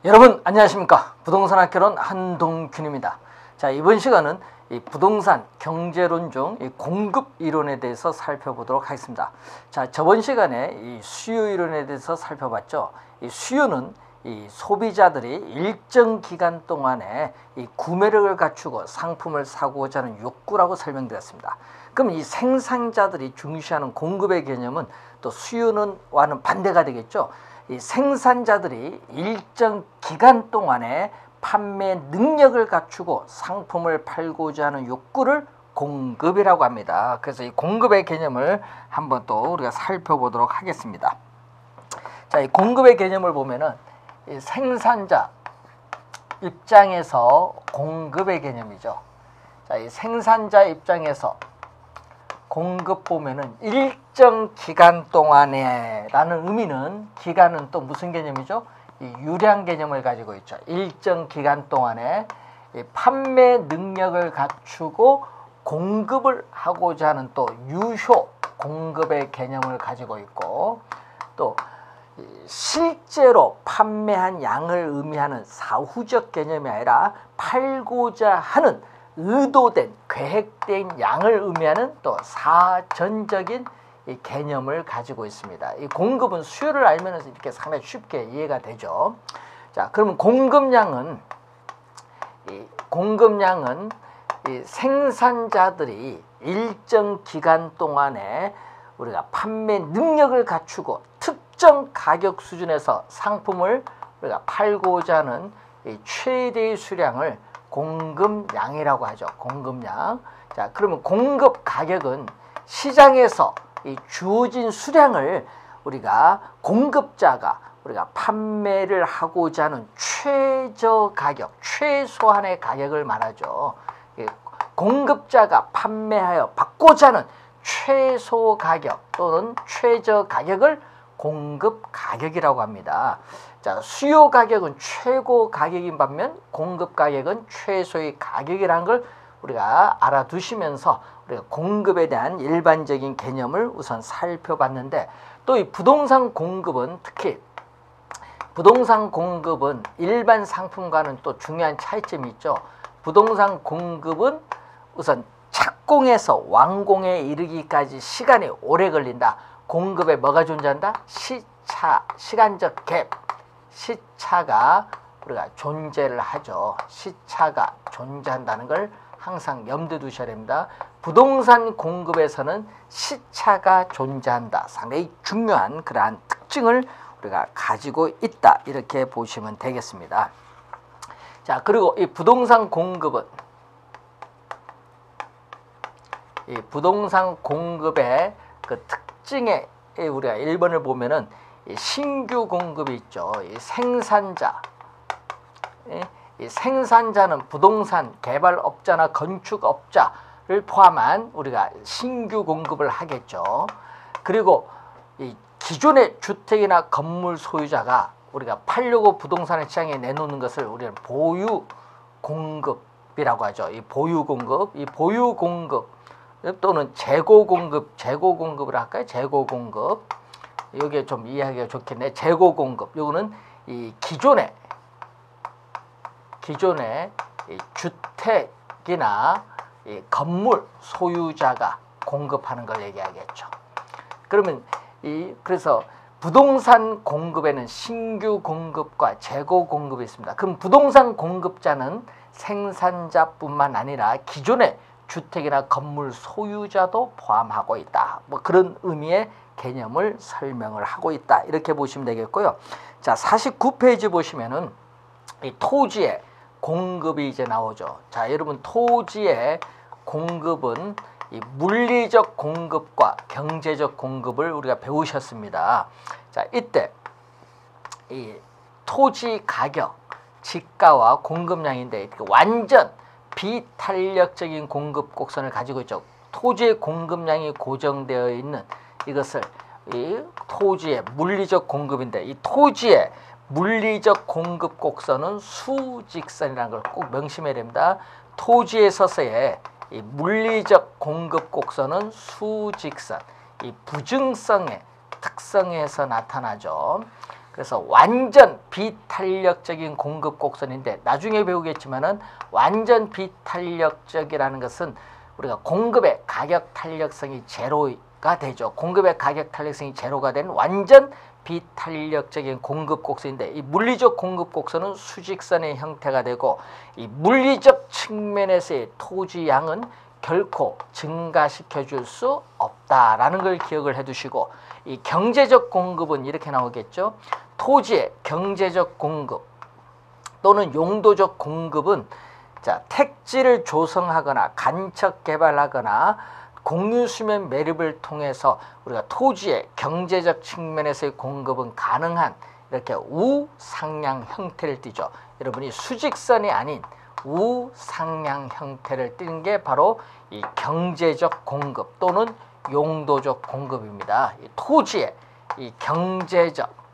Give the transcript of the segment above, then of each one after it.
여러분 안녕하십니까? 부동산 학개론 한동균입니다. 자, 이번 시간은 이 부동산 경제론 중 이 공급 이론에 대해서 살펴보도록 하겠습니다. 자, 저번 시간에 이 수요 이론에 대해서 살펴봤죠. 이 수요는 이 소비자들이 일정 기간 동안에 이 구매력을 갖추고 상품을 사고자 하는 욕구라고 설명드렸습니다. 그럼 이 생산자들이 중시하는 공급의 개념은 또 수요와는 반대가 되겠죠. 이 생산자들이 일정 기간 동안에 판매 능력을 갖추고 상품을 팔고자 하는 욕구를 공급이라고 합니다. 그래서 이 공급의 개념을 한번 또 우리가 살펴보도록 하겠습니다. 자, 이 공급의 개념을 보면은 이 생산자 입장에서 공급의 개념이죠. 자, 이 생산자 입장에서 공급 보면은 일정 기간 동안에 라는 의미는, 기간은 또 무슨 개념이죠? 이 유량 개념을 가지고 있죠. 일정 기간 동안에 이 판매 능력을 갖추고 공급을 하고자 하는 또 유효 공급의 개념을 가지고 있고, 또 실제로 판매한 양을 의미하는 사후적 개념이 아니라 팔고자 하는 의도된, 계획된 양을 의미하는 또 사전적인 이 개념을 가지고 있습니다. 이 공급은 수요를 알면 이렇게 상당히 쉽게 이해가 되죠. 자, 그러면 공급량은 이 생산자들이 일정 기간 동안에 우리가 판매 능력을 갖추고 특정 가격 수준에서 상품을 우리가 팔고자 하는 이 최대의 수량을 공급량이라고 하죠. 공급량. 자, 그러면 공급 가격은 시장에서 이 주어진 수량을 우리가 공급자가 우리가 판매를 하고자 하는 최저 가격, 최소한의 가격을 말하죠. 공급자가 판매하여 받고자 하는 최소 가격 또는 최저 가격을 공급 가격이라고 합니다. 자, 수요 가격은 최고 가격인 반면 공급 가격은 최소의 가격이라는 걸 우리가 알아두시면서 우리가 공급에 대한 일반적인 개념을 우선 살펴봤는데, 또 이 부동산 공급은, 특히 부동산 공급은 일반 상품과는 또 중요한 차이점이 있죠. 부동산 공급은 우선 착공에서 완공에 이르기까지 시간이 오래 걸린다. 공급에 뭐가 존재한다? 시차, 시간적 갭, 시차가 우리가 존재를 하죠. 시차가 존재한다는 걸 항상 염두에 두셔야 됩니다. 부동산 공급에서는 시차가 존재한다. 상당히 중요한 그러한 특징을 우리가 가지고 있다. 이렇게 보시면 되겠습니다. 자, 그리고 이 부동산 공급은, 이 부동산 공급의 그 특징에 우리가 1번을 보면은 이 신규 공급이 있죠. 이 생산자, 이 생산자는 부동산 개발업자나 건축업자를 포함한 우리가 신규 공급을 하겠죠. 그리고 이 기존의 주택이나 건물 소유자가 우리가 팔려고 부동산 시장에 내놓는 것을 우리는 보유 공급이라고 하죠. 이 보유 공급, 이 보유 공급 또는 재고 공급, 재고 공급을 할까요? 재고 공급. 여기에 좀 이해하기가 좋겠네. 재고 공급. 요거는 이 기존의 이 주택이나 이 건물 소유자가 공급하는 걸 얘기하겠죠. 그러면 그래서 부동산 공급에는 신규 공급과 재고 공급이 있습니다. 그럼 부동산 공급자는 생산자뿐만 아니라 기존의 주택이나 건물 소유자도 포함하고 있다. 뭐 그런 의미의 개념을 설명을 하고 있다. 이렇게 보시면 되겠고요. 자, 49페이지 보시면은 이 토지의 공급이 이제 나오죠. 자, 여러분, 토지의 공급은 이 물리적 공급과 경제적 공급을 우리가 배우셨습니다. 자, 이때 이 토지 가격, 지가와 공급량인데 완전 비탄력적인 공급 곡선을 가지고 있죠. 토지의 공급량이 고정되어 있는 이것을 이 토지의 물리적 공급인데, 이 토지의 물리적 공급 곡선은 수직선이라는 걸 꼭 명심해야 됩니다. 토지에 있어서의 이 물리적 공급 곡선은 수직선, 이 부증성의 특성에서 나타나죠. 그래서 완전 비탄력적인 공급 곡선인데 나중에 배우겠지만은 완전 비탄력적이라는 것은 우리가 공급의 가격 탄력성이 제로가 되죠. 공급의 가격 탄력성이 제로가 된 완전 비탄력적인 공급 곡선인데 이 물리적 공급 곡선은 수직선의 형태가 되고 이 물리적 측면에서의 토지 양은 결코 증가시켜 줄 수 없다라는 걸 기억을 해 두시고 이 경제적 공급은 이렇게 나오겠죠. 토지의 경제적 공급 또는 용도적 공급은 자, 택지를 조성하거나 간척 개발하거나 공유수면 매립을 통해서 우리가 토지의 경제적 측면에서의 공급은 가능한 이렇게 우상향 형태를 띠죠. 여러분이 수직선이 아닌 우상향 형태를 띠는 게 바로 이 경제적 공급 또는 용도적 공급입니다. 이 토지의 이 경제적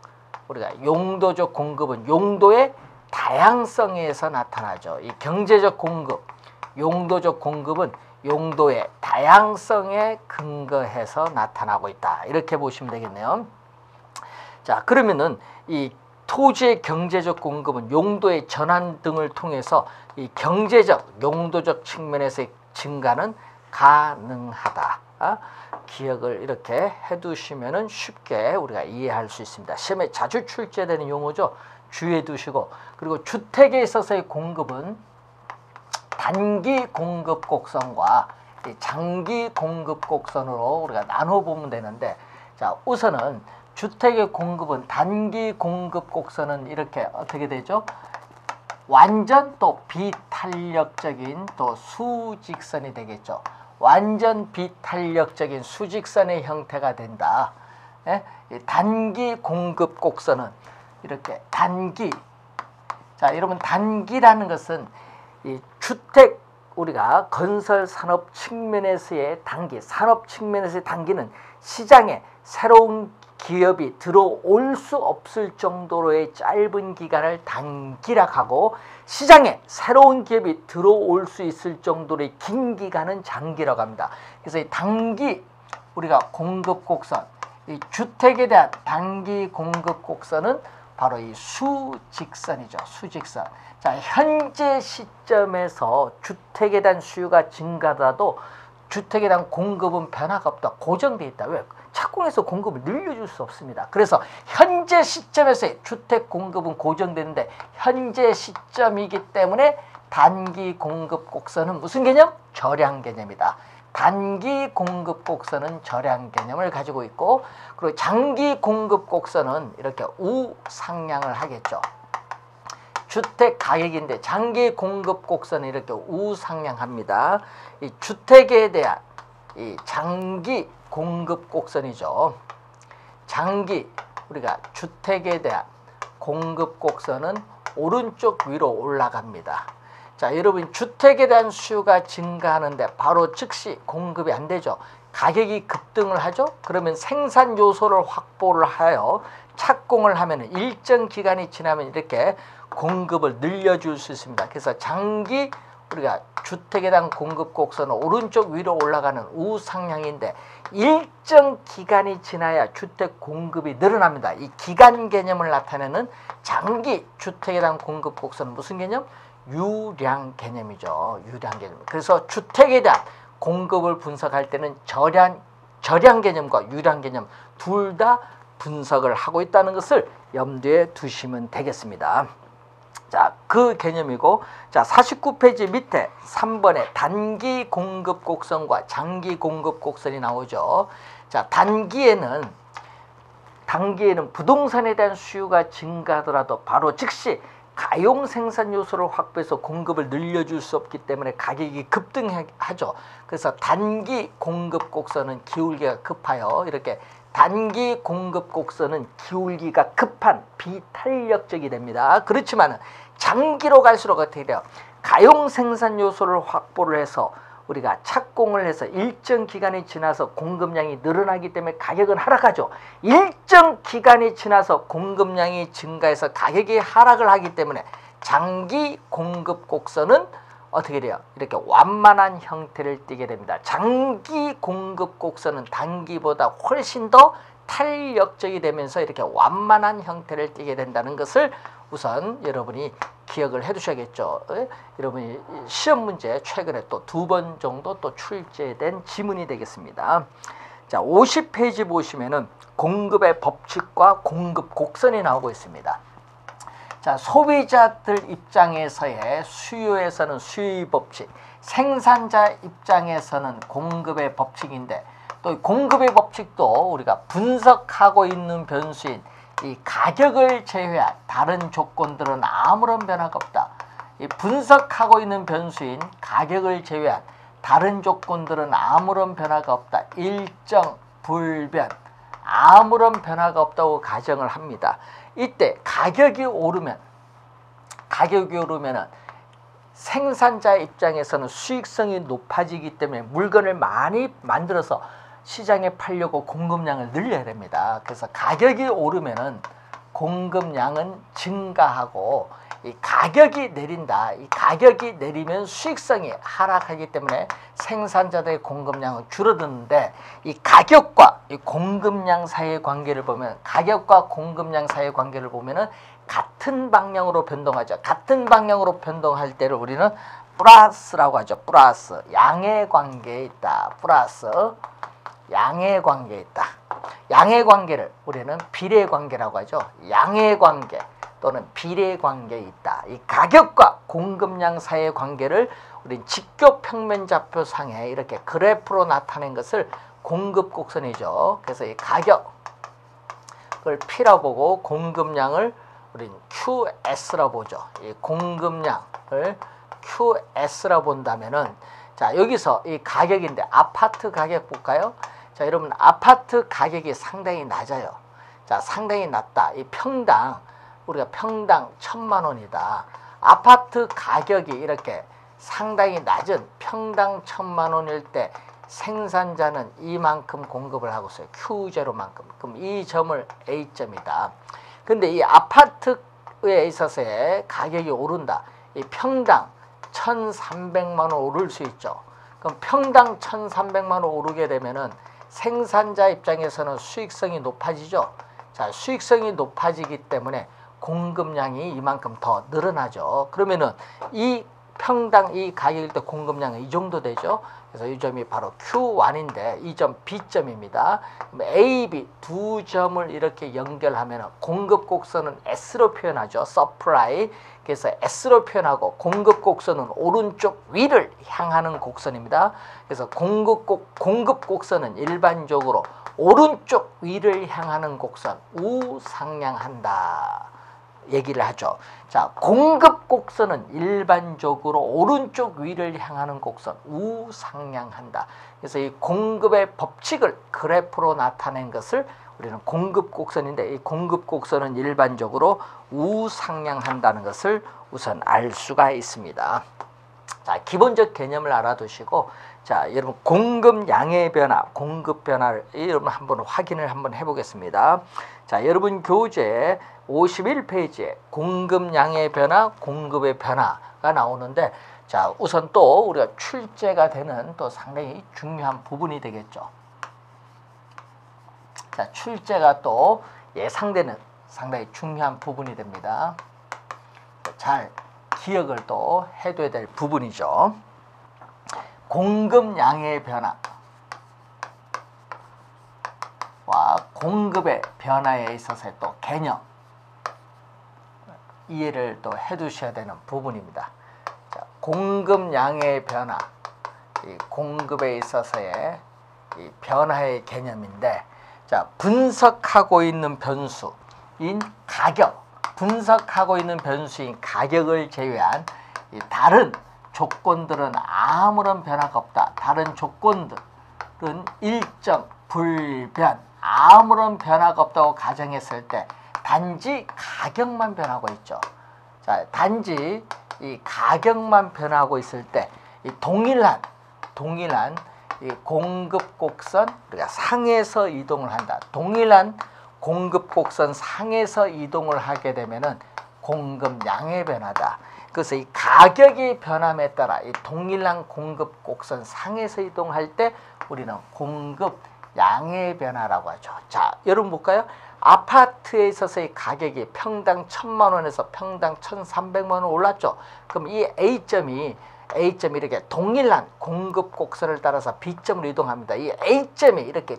우리가 용도적 공급은 용도의 다양성에서 나타나죠. 이 경제적 공급, 용도적 공급은 용도의 다양성에 근거해서 나타나고 있다. 이렇게 보시면 되겠네요. 자, 그러면은 이 토지의 경제적 공급은 용도의 전환 등을 통해서 이 경제적, 용도적 측면에서의 증가는 가능하다. 기억을 이렇게 해두시면은 쉽게 우리가 이해할 수 있습니다. 시험에 자주 출제되는 용어죠. 주의해 두시고 그리고 주택에 있어서의 공급은 단기 공급 곡선과 장기 공급 곡선으로 우리가 나눠 보면 되는데 자, 우선은 주택의 공급은 단기 공급 곡선은 이렇게 어떻게 되죠? 완전 또 비탄력적인 또 수직선이 되겠죠. 완전 비탄력적인 수직선의 형태가 된다. 예? 단기 공급 곡선은 이렇게 단기. 자, 여러분 단기라는 것은 이 주택 우리가 건설 산업 측면에서의 단기, 산업 측면에서의 단기는 시장에 새로운 기업이 들어올 수 없을 정도로의 짧은 기간을 단기라고 하고 시장에 새로운 기업이 들어올 수 있을 정도로의 긴 기간은 장기라고 합니다. 그래서 이 단기 우리가 공급 곡선, 이 주택에 대한 단기 공급 곡선은 바로 이 수직선이죠. 수직선. 자, 현재 시점에서 주택에 대한 수요가 증가하더라도 주택에 대한 공급은 변화가 없다. 고정되어 있다. 왜? 착공해서 공급을 늘려줄 수 없습니다. 그래서 현재 시점에서의 주택 공급은 고정되는데 현재 시점이기 때문에 단기 공급 곡선은 무슨 개념? 절약 개념이다. 단기 공급 곡선은 절약 개념을 가지고 있고 그리고 장기 공급 곡선은 이렇게 우상향을 하겠죠. 주택 가격인데 장기 공급 곡선은 이렇게 우상향합니다. 이 주택에 대한 이 장기 공급 곡선이죠. 장기 우리가 주택에 대한 공급 곡선은 오른쪽 위로 올라갑니다. 자, 여러분 주택에 대한 수요가 증가하는데 바로 즉시 공급이 안 되죠. 가격이 급등을 하죠. 그러면 생산 요소를 확보를 하여 착공을 하면 일정 기간이 지나면 이렇게 공급을 늘려줄 수 있습니다. 그래서 장기 우리가 주택에 대한 공급 곡선은 오른쪽 위로 올라가는 우상향인데 일정 기간이 지나야 주택 공급이 늘어납니다. 이 기간 개념을 나타내는 장기 주택에 대한 공급 곡선은 무슨 개념? 유량 개념이죠. 유량 개념. 그래서 주택에 대한 공급을 분석할 때는 절약 개념과 유량 개념 둘 다 분석을 하고 있다는 것을 염두에 두시면 되겠습니다. 자, 그 개념이고 자, 49페이지 밑에 3번에 단기 공급 곡선과 장기 공급 곡선이 나오죠. 자, 단기에는 부동산에 대한 수요가 증가하더라도 바로 즉시 가용 생산 요소를 확보해서 공급을 늘려줄 수 없기 때문에 가격이 급등하죠. 그래서 단기 공급 곡선은 기울기가 급하여 이렇게 단기 공급 곡선은 기울기가 급한 비탄력적이 됩니다. 그렇지만 장기로 갈수록 어떻게 돼요? 가용 생산 요소를 확보를 해서 우리가 착공을 해서 일정 기간이 지나서 공급량이 늘어나기 때문에 가격은 하락하죠. 일정 기간이 지나서 공급량이 증가해서 가격이 하락을 하기 때문에 장기 공급 곡선은 어떻게 돼요? 이렇게 완만한 형태를 띠게 됩니다. 장기 공급 곡선은 단기보다 훨씬 더 탈역적이 되면서 이렇게 완만한 형태를 띠게 된다는 것을 우선 여러분이 기억을 해 두셔야겠죠. 여러분이 시험 문제 최근에 또 2번 정도 또 출제된 지문이 되겠습니다. 자, 50페이지 보시면은 공급의 법칙과 공급 곡선이 나오고 있습니다. 자, 소비자들 입장에서의 수요에서는 수요의 법칙, 생산자 입장에서는 공급의 법칙인데, 또 공급의 법칙도 우리가 분석하고 있는 변수인 이 가격을 제외한 다른 조건들은 아무런 변화가 없다. 이 분석하고 있는 변수인 가격을 제외한 다른 조건들은 아무런 변화가 없다. 일정 불변, 아무런 변화가 없다고 가정을 합니다. 이때 가격이 오르면은 생산자 입장에서는 수익성이 높아지기 때문에 물건을 많이 만들어서 시장에 팔려고 공급량을 늘려야 됩니다. 그래서 가격이 오르면은 공급량은 증가하고, 이 가격이 내린다. 이 가격이 내리면 수익성이 하락하기 때문에 생산자들의 공급량은 줄어드는데, 이 가격과 이 공급량 사이의 관계를 보면, 가격과 공급량 사이의 관계를 보면은 같은 방향으로 변동하죠. 같은 방향으로 변동할 때를 우리는 플러스라고 하죠. 플러스, 양의 관계에 있다. 플러스, 양의 관계에 있다. 양의 관계를 우리는 비례 관계라고 하죠. 양의 관계 또는 비례 관계에 있다. 이 가격과 공급량 사이의 관계를 우리는 직교 평면 좌표상에 이렇게 그래프로 나타낸 것을 공급 곡선이죠. 그래서 이 가격을 P라 보고 공급량을 우리는 QS라 보죠. 이 공급량을 QS라 본다면은, 자, 여기서 이 가격인데 아파트 가격 볼까요? 자, 여러분, 아파트 가격이 상당히 낮아요. 자, 상당히 낮다. 이 평당, 우리가 평당 1,000만 원이다. 아파트 가격이 이렇게 상당히 낮은 평당 1,000만 원일 때 생산자는 이만큼 공급을 하고 있어요. Q0만큼. 그럼 이 점을 A점이다. 근데 이 아파트에 있어서의 가격이 오른다. 이 평당 1,300만 원 오를 수 있죠. 그럼 평당 1,300만 원 오르게 되면은 생산자 입장에서는 수익성이 높아지죠. 자, 수익성이 높아지기 때문에 공급량이 이만큼 더 늘어나죠. 그러면은 이 평당 이 가격일 때 공급량은 이 정도 되죠. 그래서 이 점이 바로 Q1인데 이 점 B점입니다. A, B 두 점을 이렇게 연결하면 공급 곡선은 S로 표현하죠. supply. 그래서 S로 표현하고 공급 곡선은 오른쪽 위를 향하는 곡선입니다. 그래서 공급 곡선은 일반적으로 오른쪽 위를 향하는 곡선 우상향한다 얘기를 하죠. 자, 공급 곡선은 일반적으로 오른쪽 위를 향하는 곡선 우상향한다. 그래서 이 공급의 법칙을 그래프로 나타낸 것을 우리는 공급 곡선인데, 이 공급 곡선은 일반적으로 우상향한다는 것을 우선 알 수가 있습니다. 자, 기본적 개념을 알아두시고, 자, 여러분 공급량의 변화, 공급 변화를 여러분 한번 확인을 한번 해보겠습니다. 자, 여러분 교재 51페이지에 공급량의 변화, 공급의 변화가 나오는데, 자, 우선 또 우리가 출제가 되는 또 상당히 중요한 부분이 되겠죠. 자, 출제가 또 예상되는 상당히 중요한 부분이 됩니다. 잘 기억을 또 해둬야 될 부분이죠. 공급량의 변화와 공급의 변화에 있어서의 또 개념 이해를 또 해두셔야 되는 부분입니다. 자, 공급량의 변화, 이 공급에 있어서의 이 변화의 개념인데, 자, 분석하고 있는 변수인 가격, 분석하고 있는 변수인 가격을 제외한 이 다른 조건들은 아무런 변화가 없다. 다른 조건들은 일정 불변, 아무런 변화가 없다고 가정했을 때 단지 가격만 변하고 있죠. 자, 단지 이 가격만 변하고 있을 때 이 동일한 이 공급 곡선, 우리가 상에서 이동을 한다. 동일한 공급 곡선 상에서 이동을 하게 되면은 공급량의 변화다. 그래서 이 가격의 변함에 따라 이 동일한 공급 곡선 상에서 이동할 때 우리는 공급 양의 변화라고 하죠. 자, 여러분 볼까요? 아파트에 있어서의 가격이 평당 1,000만 원에서 평당 1,300만 원 올랐죠. 그럼 이 A점이 이렇게 동일한 공급 곡선을 따라서 B점으로 이동합니다. 이 A점이 이렇게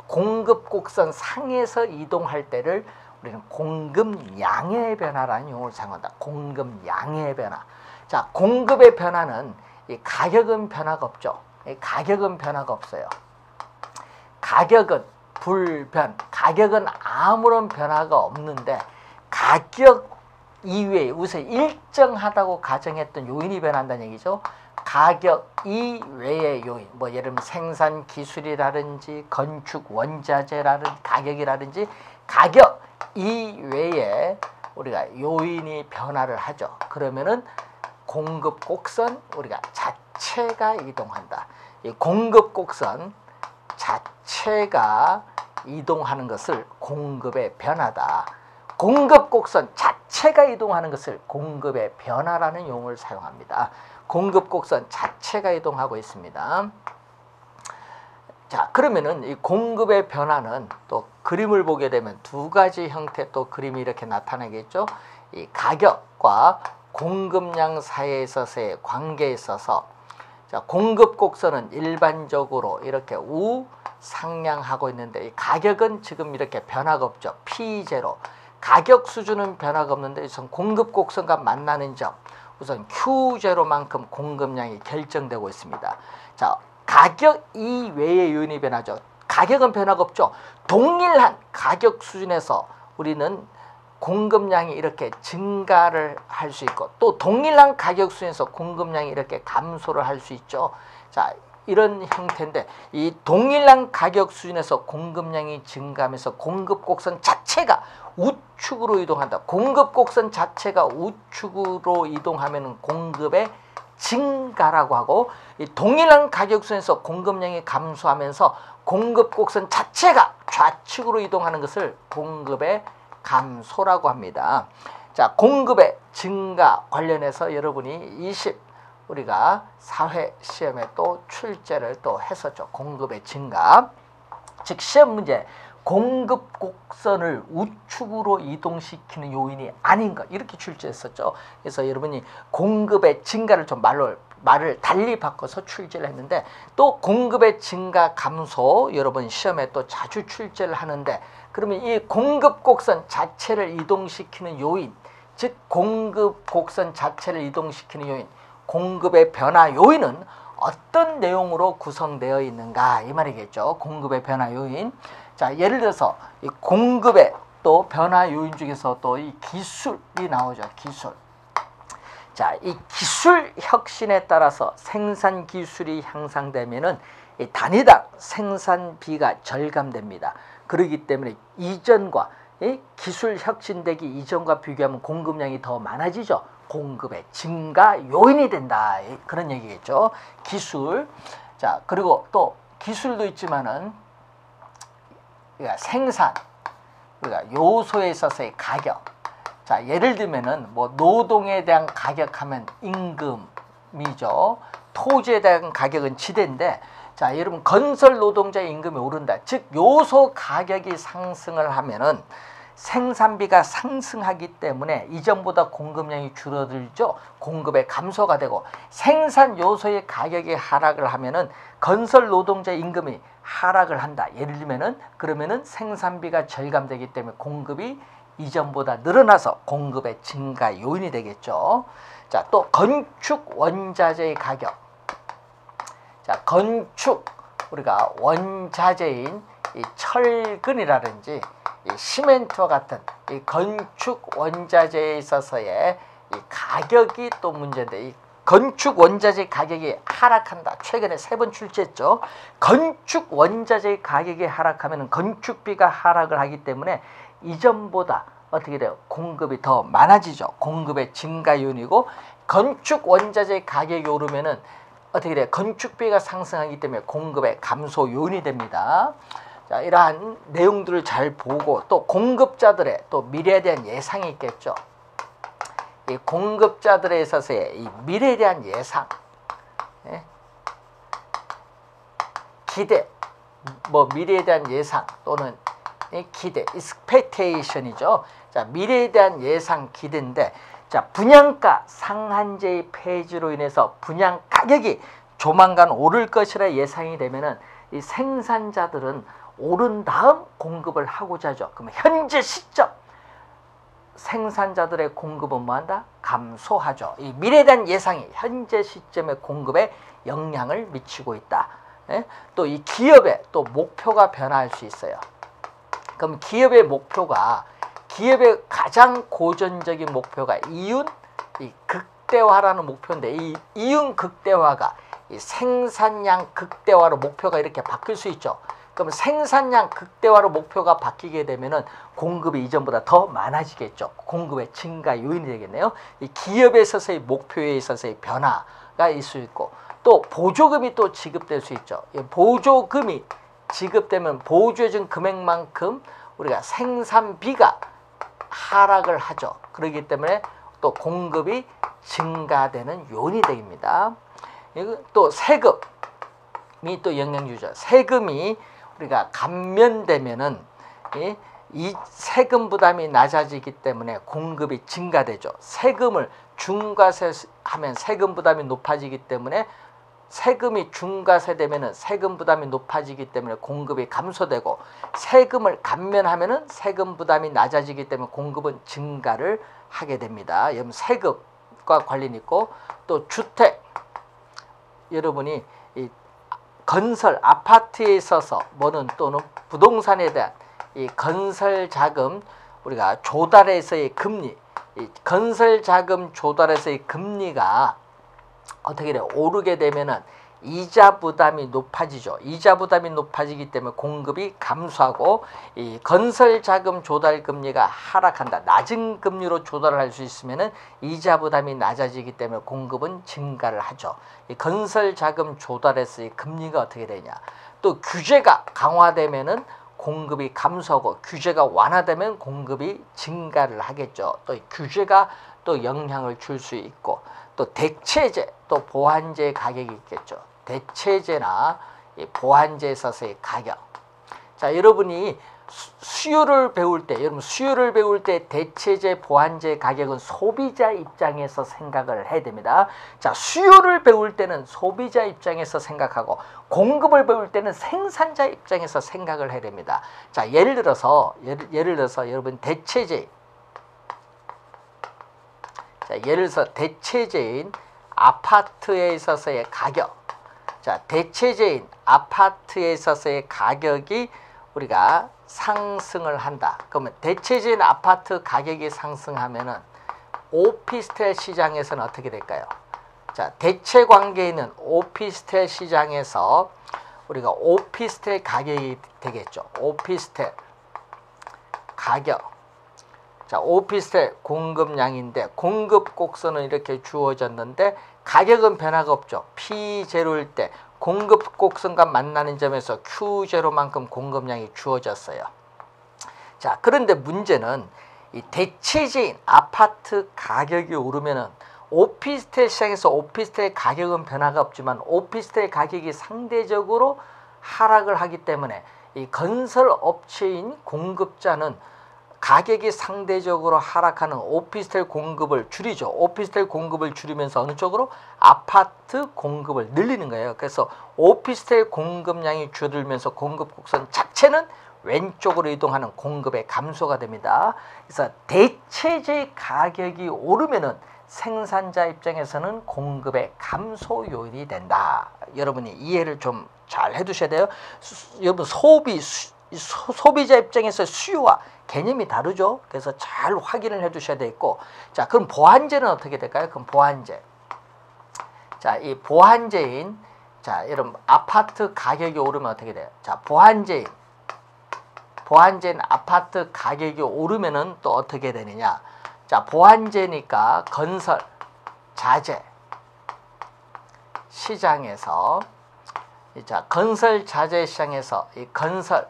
공급 곡선 상에서 이동할 때를 우리는 공급량의 변화라는 용어를 사용한다. 공급량의 변화. 자, 공급의 변화는 이 가격은 변화가 없죠. 이 가격은 변화가 없어요. 가격은 불변, 가격은 아무런 변화가 없는데 가격 이외에 우선 일정하다고 가정했던 요인이 변한다는 얘기죠. 가격 이외의 요인, 뭐 예를 들면 생산 기술이라든지 건축 원자재라든지 가격이라든지 가격 이외에 우리가 요인이 변화를 하죠. 그러면은 공급 곡선 우리가 자체가 이동한다. 이 공급 곡선 자체가 이동하는 것을 공급의 변화다. 공급 곡선 자체가 이동하는 것을 공급의 변화라는 용어를 사용합니다. 공급 곡선 자체가 이동하고 있습니다. 자, 그러면은 이 공급의 변화는 또 그림을 보게 되면 두 가지 형태 또 그림이 이렇게 나타나겠죠. 이 가격과 공급량 사이에 있어서의 관계에 있어서 자, 공급 곡선은 일반적으로 이렇게 우상향하고 있는데 이 가격은 지금 이렇게 변화가 없죠. P0. 가격 수준은 변화가 없는데 우선 공급 곡선과 만나는 점 우선 Q0만큼 공급량이 결정되고 있습니다. 자, 가격 이외의 요인이 변하죠. 가격은 변화가 없죠. 동일한 가격 수준에서 우리는 공급량이 이렇게 증가를 할 수 있고 또 동일한 가격 수준에서 공급량이 이렇게 감소를 할 수 있죠. 자, 이런 형태인데 이 동일한 가격 수준에서 공급량이 증가하면서 공급 곡선 자체가 우측으로 이동한다. 공급 곡선 자체가 우측으로 이동하면 공급의 증가라고 하고 이 동일한 가격 수준에서 공급량이 감소하면서 공급 곡선 자체가 좌측으로 이동하는 것을 공급의 감소라고 합니다. 자, 공급의 증가 관련해서 여러분이 우리가 사회 시험에 또 출제를 또 했었죠. 공급의 증가. 즉 시험 문제 공급 곡선을 우측으로 이동시키는 요인이 아닌 것 이렇게 출제했었죠. 그래서 여러분이 공급의 증가를 좀 말을 달리 바꿔서 출제를 했는데 또 공급의 증가 감소 여러분 시험에 또 자주 출제를 하는데 그러면 이 공급 곡선 자체를 이동시키는 요인 즉 공급 곡선 자체를 이동시키는 요인 공급의 변화 요인은 어떤 내용으로 구성되어 있는가 이 말이겠죠. 공급의 변화 요인. 자, 예를 들어서 이 공급의 또 변화 요인 중에서 또 이 기술이 나오죠. 기술. 자, 이 기술 혁신에 따라서 생산 기술이 향상되면은 이 단위당 생산비가 절감됩니다. 그렇기 때문에 이전과 이 기술 혁신되기 이전과 비교하면 공급량이 더 많아지죠. 공급의 증가 요인이 된다. 그런 얘기겠죠. 기술. 자, 그리고 또 기술도 있지만은 우리가 생산, 우리가 요소에 있어서의 가격. 자, 예를 들면은 뭐 노동에 대한 가격하면 임금이죠. 토지에 대한 가격은 지대인데, 자, 여러분 건설 노동자의 임금이 오른다. 즉 요소 가격이 상승을 하면은 생산비가 상승하기 때문에 이전보다 공급량이 줄어들죠. 공급의 감소가 되고 생산 요소의 가격이 하락을 하면은 건설 노동자의 임금이 하락을 한다. 예를 들면은 그러면은 생산비가 절감되기 때문에 공급이 이전보다 늘어나서 공급의 증가 요인이 되겠죠. 자, 또 건축 원자재의 가격. 자, 건축 우리가 원자재인 이 철근이라든지 이 시멘트와 같은 이 건축 원자재에 있어서의 이 가격이 또 문제인데 이 건축 원자재 가격이 하락한다. 최근에 3번 출제했죠. 건축 원자재 가격이 하락하면 건축비가 하락을 하기 때문에 이전보다 어떻게 돼요? 공급이 더 많아지죠. 공급의 증가 요인이고 건축 원자재 가격이 오르면은 어떻게 돼요? 건축비가 상승하기 때문에 공급의 감소 요인이 됩니다. 자, 이러한 내용들을 잘 보고 또 공급자들의 또 미래에 대한 예상이 있겠죠. 이 공급자들에 있어서의 이 미래에 대한 예상, 기대, 뭐 미래에 대한 예상 또는 기대, expectation이죠. 자, 미래에 대한 예상, 기대인데, 자, 분양가 상한제의 폐지로 인해서 분양 가격이 조만간 오를 것이라 예상이 되면은 이 생산자들은 오른 다음 공급을 하고자 하죠. 그러면 현재 시점 생산자들의 공급은 뭐한다? 감소하죠. 이 미래에 대한 예상이 현재 시점의 공급에 영향을 미치고 있다. 또 이 기업의 또 목표가 변화할 수 있어요. 그럼 기업의 목표가, 기업의 가장 고전적인 목표가 이윤 극대화라는 목표인데, 이 이윤 극대화가 이 생산량 극대화로 목표가 이렇게 바뀔 수 있죠. 그럼 생산량 극대화로 목표가 바뀌게 되면은 공급이 이전보다 더 많아지겠죠. 공급의 증가 요인이 되겠네요. 이 기업에 있어서의 목표에 있어서의 변화가 있을 수 있고, 또 보조금이 또 지급될 수 있죠. 보조금이 지급되면 보조해준 금액만큼 우리가 생산비가 하락을 하죠. 그렇기 때문에 또 공급이 증가되는 요인이 됩니다. 또 세금이 또 영향 주죠. 세금이 우리가 감면되면은 이 세금 부담이 낮아지기 때문에 공급이 증가되죠. 세금을 중과세하면 세금 부담이 높아지기 때문에, 세금이 중과세되면은 세금 부담이 높아지기 때문에 공급이 감소되고, 세금을 감면하면은 세금 부담이 낮아지기 때문에 공급은 증가를 하게 됩니다. 여러분, 세금과 관련이 있고, 또 주택, 여러분이 이 건설 아파트에 있어서 뭐는 또는 부동산에 대한 이 건설 자금 우리가 조달에서의 금리, 이 건설 자금 조달에서의 금리가 어떻게 돼요? 오르게 되면은 이자 부담이 높아지죠. 이자 부담이 높아지기 때문에 공급이 감소하고, 이 건설 자금 조달 금리가 하락한다. 낮은 금리로 조달을 할 수 있으면은 이자 부담이 낮아지기 때문에 공급은 증가를 하죠. 이 건설 자금 조달에서의 금리가 어떻게 되냐? 또 규제가 강화되면은 공급이 감소하고, 규제가 완화되면 공급이 증가를 하겠죠. 또 규제가 또 영향을 줄 수 있고, 또 대체재, 또 보완제 가격이 있겠죠. 대체재나 보완제에 있어서의 가격. 자, 여러분이 수요를 배울 때, 여러분 수요를 배울 때 대체재, 보완제 가격은 소비자 입장에서 생각을 해야 됩니다. 자, 수요를 배울 때는 소비자 입장에서 생각하고, 공급을 배울 때는 생산자 입장에서 생각을 해야 됩니다. 자, 예를 들어서 여러분 대체재, 자, 예를 들어서 대체재인 아파트에 있어서의 가격. 자, 대체재인 아파트에 있어서의 가격이 우리가 상승을 한다. 그러면 대체재인 아파트 가격이 상승하면은 오피스텔 시장에서는 어떻게 될까요? 자, 대체 관계에 있는 오피스텔 시장에서 우리가 오피스텔 가격이 되겠죠. 오피스텔 가격. 자, 오피스텔 공급량인데 공급 곡선은 이렇게 주어졌는데 가격은 변화가 없죠. P0일 때 공급 곡선과 만나는 점에서 Q0만큼 공급량이 주어졌어요. 자, 그런데 문제는 이 대체재인 아파트 가격이 오르면은 오피스텔 시장에서 오피스텔 가격은 변화가 없지만 오피스텔 가격이 상대적으로 하락을 하기 때문에 이 건설 업체인 공급자는 가격이 상대적으로 하락하는 오피스텔 공급을 줄이죠. 오피스텔 공급을 줄이면서 어느 쪽으로? 아파트 공급을 늘리는 거예요. 그래서 오피스텔 공급량이 줄으면서 공급 곡선 자체는 왼쪽으로 이동하는 공급의 감소가 됩니다. 그래서 대체재 가격이 오르면은 생산자 입장에서는 공급의 감소 요인이 된다. 여러분이 이해를 좀 잘 해두셔야 돼요. 여러분 소비자 입장에서 수요와 개념이 다르죠. 그래서 잘 확인을 해두셔야 되겠고, 자, 그럼 보완제는 어떻게 될까요? 그럼 보완제. 자, 이 보완제인, 자, 여러분 아파트 가격이 오르면 어떻게 돼요? 자, 보완제인 아파트 가격이 오르면은 또 어떻게 되느냐? 자, 보완제니까 건설 자재 시장에서, 자, 건설 자재 시장에서 이 건설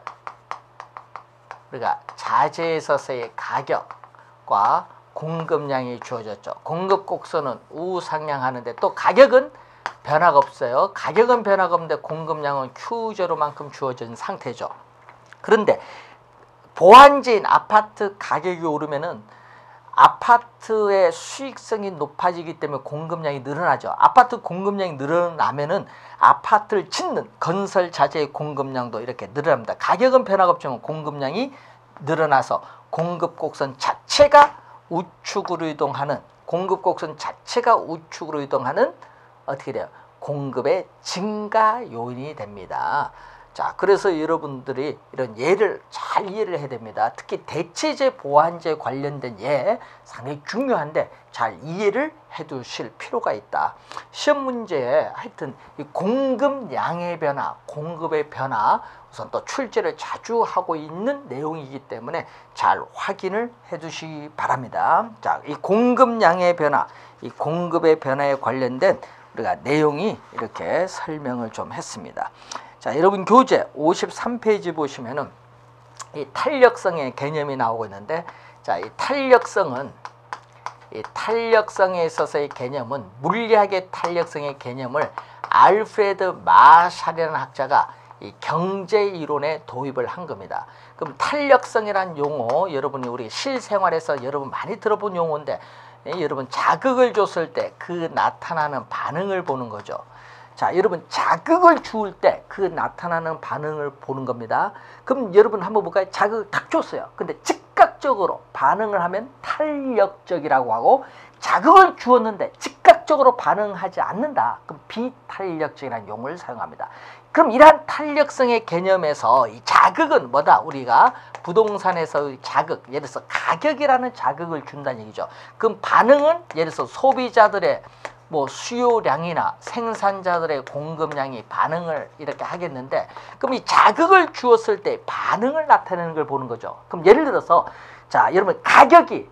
우리가 자재에 있어서의 가격과 공급량이 주어졌죠. 공급 곡선은 우상향하는데 또 가격은 변화가 없어요. 가격은 변화가 없는데 공급량은 Q0만큼 주어진 상태죠. 그런데 보완지인 아파트 가격이 오르면은 아파트의 수익성이 높아지기 때문에 공급량이 늘어나죠. 아파트 공급량이 늘어나면은 아파트를 짓는 건설 자재의 공급량도 이렇게 늘어납니다. 가격은 변화가 없지만 공급량이 늘어나서 공급 곡선 자체가 우측으로 이동하는 어떻게 돼요? 공급의 증가 요인이 됩니다. 자, 그래서 여러분들이 이런 예를 잘 이해를 해야 됩니다. 특히 대체재 보완재 관련된 예 상당히 중요한데 잘 이해를 해 두실 필요가 있다. 시험 문제에 하여튼 이 공급량의 변화, 공급의 변화, 우선 또 출제를 자주 하고 있는 내용이기 때문에 잘 확인을 해 두시기 바랍니다. 자, 이 공급량의 변화, 이 공급의 변화에 관련된 우리가 내용이 이렇게 설명을 좀 했습니다. 자, 여러분 교재 53페이지 보시면은 이 탄력성의 개념이 나오고 있는데, 자, 이 탄력성에 있어서의 개념은 물리학의 탄력성의 개념을 알프레드 마샬이라는 학자가 이 경제 이론에 도입을 한 겁니다. 그럼 탄력성이란 용어 여러분이 우리 실생활에서 여러분 많이 들어본 용어인데, 여러분 자극을 줬을 때 그 나타나는 반응을 보는 거죠. 자, 여러분 자극을 주을 때 그 나타나는 반응을 보는 겁니다. 그럼 여러분 한번 볼까요? 자극을 딱 줬어요. 근데 즉각적으로 반응을 하면 탄력적이라고 하고, 자극을 주었는데 즉각적으로 반응하지 않는다. 그럼 비탄력적이라는 용어를 사용합니다. 그럼 이러한 탄력성의 개념에서 이 자극은 뭐다? 우리가 부동산에서 자극, 예를 들어서 가격이라는 자극을 준다는 얘기죠. 그럼 반응은 예를 들어서 소비자들의 뭐 수요량이나 생산자들의 공급량이 반응을 이렇게 하겠는데, 그럼 이 자극을 주었을 때 반응을 나타내는 걸 보는 거죠. 그럼 예를 들어서 자, 여러분 가격이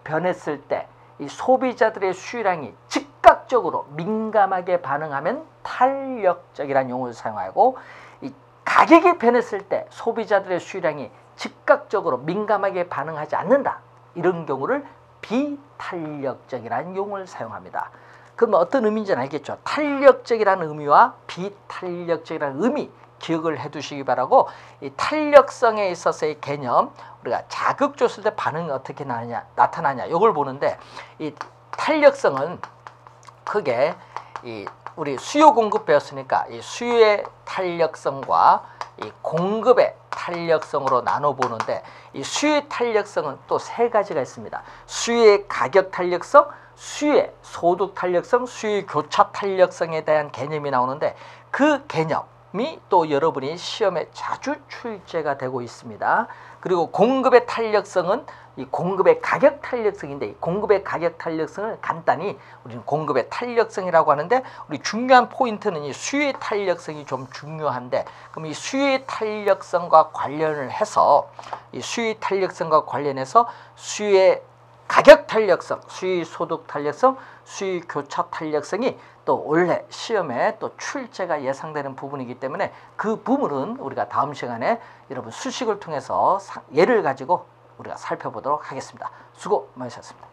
변했을 때 이 소비자들의 수요량이 즉각적으로 민감하게 반응하면 탄력적이라는 용어를 사용하고, 이 가격이 변했을 때 소비자들의 수요량이 즉각적으로 민감하게 반응하지 않는다. 이런 경우를 비탄력적이라는 용어를 사용합니다. 그럼 어떤 의미인지는 알겠죠? 탄력적이라는 의미와 비탄력적이라는 의미 기억을 해 두시기 바라고, 이 탄력성에 있어서의 개념, 우리가 자극 줬을 때 반응이 어떻게 나타나냐 이걸 보는데, 이 탄력성은 크게 이 우리 수요 공급 배웠으니까 이 수요의 탄력성과 이 공급의 탄력성으로 나눠 보는데, 이 수요의 탄력성은 또 세 가지가 있습니다. 수요의 가격 탄력성, 수요의 소득 탄력성, 수요의 교차 탄력성에 대한 개념이 나오는데, 그 개념이 또 여러분이 시험에 자주 출제가 되고 있습니다. 그리고 공급의 탄력성은 이 공급의 가격 탄력성인데, 이 공급의 가격 탄력성을 간단히 우리는 공급의 탄력성이라고 하는데, 우리 중요한 포인트는 이 수요의 탄력성이 좀 중요한데, 그럼 이 수요의 탄력성과 관련을 해서 이 수요의 탄력성과 관련해서 수요의 가격 탄력성, 수요의 소득 탄력성, 수요의 교차 탄력성이 또 올해 시험에 또 출제가 예상되는 부분이기 때문에 그 부분은 우리가 다음 시간에 여러분 수식을 통해서 예를 가지고 우리가 살펴보도록 하겠습니다. 수고 많으셨습니다.